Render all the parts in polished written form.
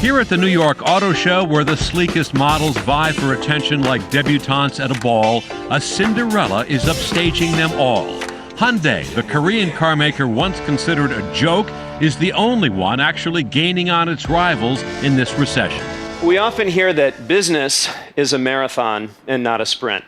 Here at the New York Auto Show, where the sleekest models vie for attention like debutantes at a ball, a Cinderella is upstaging them all. Hyundai, the Korean carmaker once considered a joke, is the only one actually gaining on its rivals in this recession. We often hear that business is a marathon and not a sprint.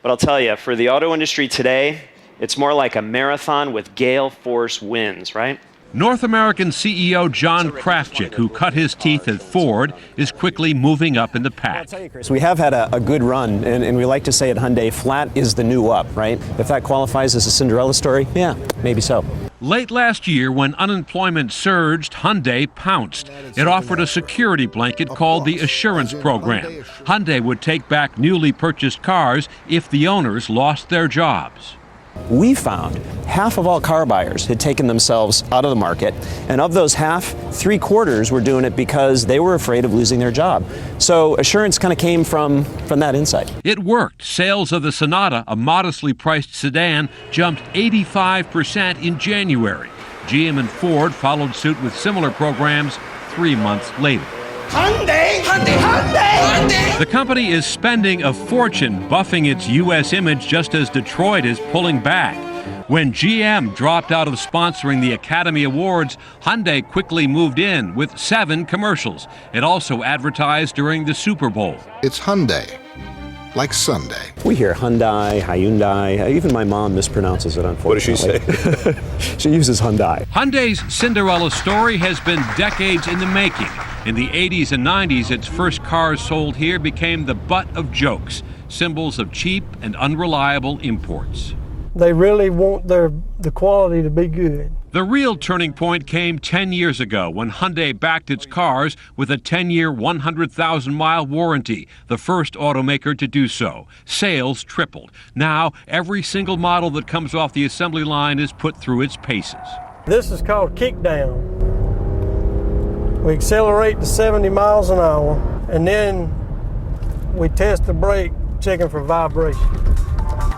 But I'll tell you, for the auto industry today, it's more like a marathon with gale force winds, right? North American CEO John Krafchick, who cut his teeth at Ford, is quickly moving up in the pack. We have had a good run, and we like to say at Hyundai, flat is the new up, right? If that qualifies as a Cinderella story, yeah, maybe so. Late last year, when unemployment surged, Hyundai pounced. It offered a security blanket called the Assurance Program. Hyundai would take back newly purchased cars if the owners lost their jobs. We found half of all car buyers had taken themselves out of the market, and of those half, 3/4 were doing it because they were afraid of losing their job. So Assurance kind of came from that insight. It worked. Sales of the Sonata, a modestly priced sedan, jumped 85% in January. GM and Ford followed suit with similar programs 3 months later. Hyundai! Hyundai! Hyundai! Hyundai! The company is spending a fortune buffing its U.S. image just as Detroit is pulling back. When GM dropped out of sponsoring the Academy Awards, Hyundai quickly moved in with 7 commercials. It also advertised during the Super Bowl. It's Hyundai, like Sunday. We hear Hyundai, Hyundai. Even my mom mispronounces it, unfortunately. What does she say? She uses Hyundai. Hyundai's Cinderella story has been decades in the making. In the 80s and 90s, its first cars sold here became the butt of jokes, symbols of cheap and unreliable imports. They really want the quality to be good. The real turning point came 10 years ago when Hyundai backed its cars with a 10-year, 100,000-mile warranty, the first automaker to do so. Sales tripled. Now, every single model that comes off the assembly line is put through its paces. This is called kickdown. We accelerate to 70 miles an hour, and then we test the brake, checking for vibration.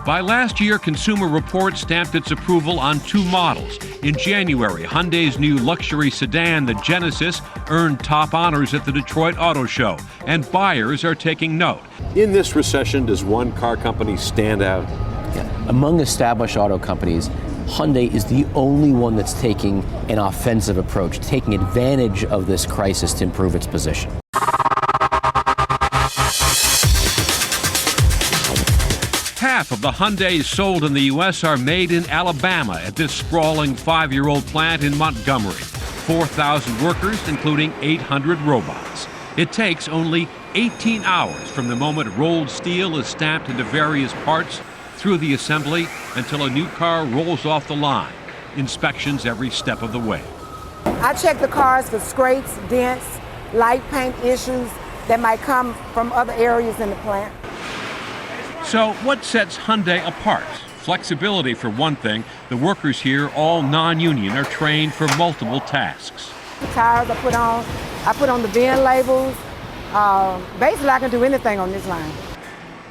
By last year, Consumer Reports stamped its approval on 2 models. In January, Hyundai's new luxury sedan, the Genesis, earned top honors at the Detroit Auto Show, and buyers are taking note. In this recession, does one car company stand out? Yeah. Among established auto companies, Hyundai is the only one that's taking an offensive approach, taking advantage of this crisis to improve its position. Half of the Hyundais sold in the U.S. are made in Alabama at this sprawling 5-year-old plant in Montgomery. 4,000 workers, including 800 robots. It takes only 18 hours from the moment rolled steel is stamped into various parts through the assembly until a new car rolls off the line. Inspections every step of the way. I check the cars for scrapes, dents, light paint issues that might come from other areas in the plant. So what sets Hyundai apart? Flexibility for one thing. The workers here, all non-union, are trained for multiple tasks. The tires I put on the VIN labels. Basically, I can do anything on this line.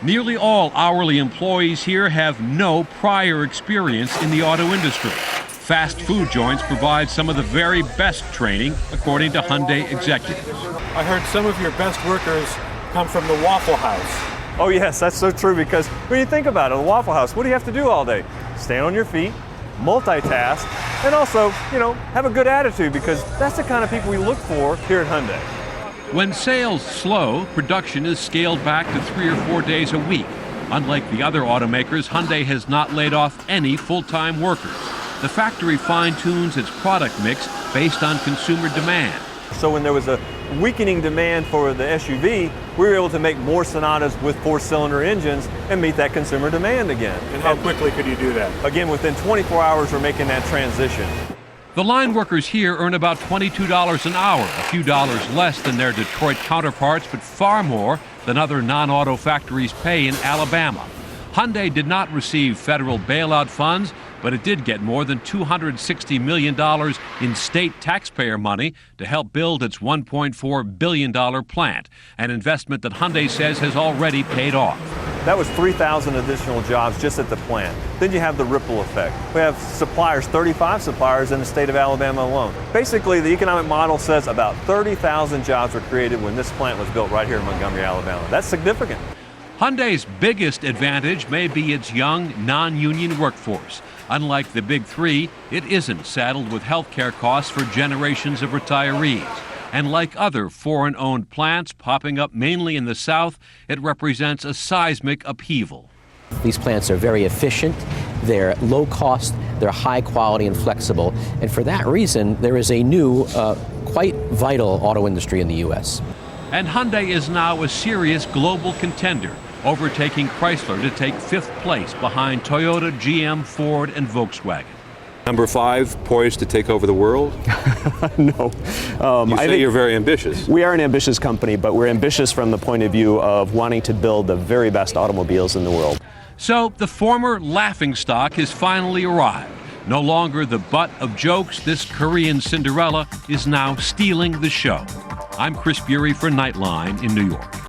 Nearly all hourly employees here have no prior experience in the auto industry. Fast food joints provide some of the very best training, according to Hyundai executives. I heard some of your best workers come from the Waffle House. Oh yes, that's so true, because when you think about it, the Waffle House, what do you have to do all day? Stand on your feet, multitask, and also, have a good attitude, because that's the kind of people we look for here at Hyundai. When sales slow, production is scaled back to 3 or 4 days a week. Unlike the other automakers, Hyundai has not laid off any full-time workers. The factory fine-tunes its product mix based on consumer demand. So when there was a weakening demand for the SUV, we were able to make more Sonatas with 4-cylinder engines and meet that consumer demand again. And how quickly could you do that? Again, within 24 hours, we're making that transition. The line workers here earn about $22 an hour, a few dollars less than their Detroit counterparts, but far more than other non-auto factories pay in Alabama. Hyundai did not receive federal bailout funds, but it did get more than $260 million in state taxpayer money to help build its $1.4 billion plant, an investment that Hyundai says has already paid off. That was 3,000 additional jobs just at the plant. Then you have the ripple effect. We have suppliers, 35 suppliers in the state of Alabama alone. Basically, the economic model says about 30,000 jobs were created when this plant was built right here in Montgomery, Alabama. That's significant. Hyundai's biggest advantage may be its young, non-union workforce. Unlike the Big Three, it isn't saddled with health care costs for generations of retirees. And like other foreign-owned plants popping up mainly in the South, it represents a seismic upheaval. These plants are very efficient, they're low cost, they're high quality and flexible, and for that reason, there is a new, quite vital auto industry in the U.S. And Hyundai is now a serious global contender, overtaking Chrysler to take 5th place behind Toyota, GM, Ford, and Volkswagen. Number 5, poised to take over the world? No. You say you're very ambitious. We are an ambitious company, but we're ambitious from the point of view of wanting to build the very best automobiles in the world. So the former laughingstock has finally arrived. No longer the butt of jokes, this Korean Cinderella is now stealing the show. I'm Chris Bury for Nightline in New York.